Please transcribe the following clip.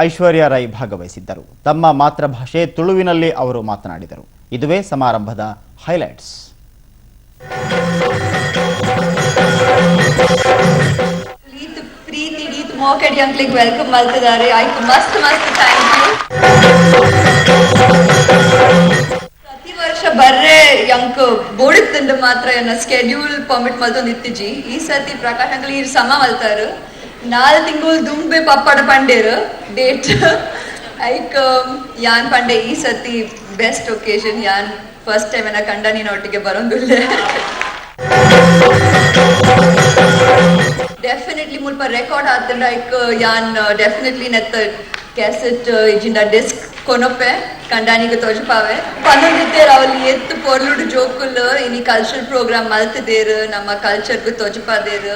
ಐಶ್ವರ್ಯ ರೈ ಭಾಗವಹಿಸಿದ್ದರು. ತಮ್ಮ ಮಾತೃಭಾಷೆ ತುಳುವಿನಲ್ಲಿ ಅವರು ಮಾತನಾಡಿದರು. ಇದುವೇ ಸಮಾರಂಭದ ಹೈಲೈಟ್ಸ್. ಮೋಕೆಡಿ ಅಂಕ್ಲಿಗೆ ವೆಲ್ಕಮ್ ಮಾಡ್ತಿದ್ದಾರೆ. ಆಯ್ತು, ಮಸ್ತ್ ಥ್ಯಾಂಕ್ ಯು. ಪ್ರತಿ ವರ್ಷ ಬರ್ರೆ ಯಂಕ್ ಬೋಡಿತ್ತಂಡ ಮಾತ್ರ ಏನ ಸ್ಕೆಡ್ಯೂಲ್ ಪರ್ಮಿಟ್ ಮಲ್ತೊಂದು ಇತ್ತಿಜಿ. ಈ ಸತಿ ಪ್ರಕಾಶ್ ಅಂಕಲ್ ಈ ಸಮ ಮಲ್ತಾರು. 4 ತಿಂಗಳು ದುಂಬೆ ಪಪ್ಪಡ ಪಂಡೇರು ಡೇಟ್ ಐಕ್ ಯಾನ್ ಪಂಡೆ ಈ ಸತಿ ಬೆಸ್ಟ್ ಒಕೇಶನ್. ಯಾನ್ ಫಸ್ಟ್ ಟೈಮ್ ಏನ ಕಂಡ ನೀನು ಒಟ್ಟಿಗೆ ಬರೋದಿಲ್ಲ. ಡೆಫಿನೆಟ್ಲಿ ಮುಲ್ಪ ರೆಕಾರ್ಡ್ ಆತಂಡ ಐಕ್ ಯಾನ್ ಡೆಫಿನೆಟ್ಲಿ ನೆತ್ತ ಕ್ಯಾಸೆಟ್ ಇಜಿಂದ ಡಿಸ್ಕ್ ಕೊನೊಪ್ಪೆ ಕಂಡಾನಿಗೆ ತೋಜಪಾವೆ ಪನ್ನೊಂದಿತ್ತೇರು ಅವಲ್ಲಿ ಎತ್ತು ಪೊರ್ಲುಡು ಜೋಕುಲು ಇನಿ ಕಲ್ಚರಲ್ ಪ್ರೋಗ್ರಾಮ್ ಮಲ್ತದೇರು ನಮ್ಮ ಕಲ್ಚರ್ಗೂ ತೋಜಪಾದೇರು.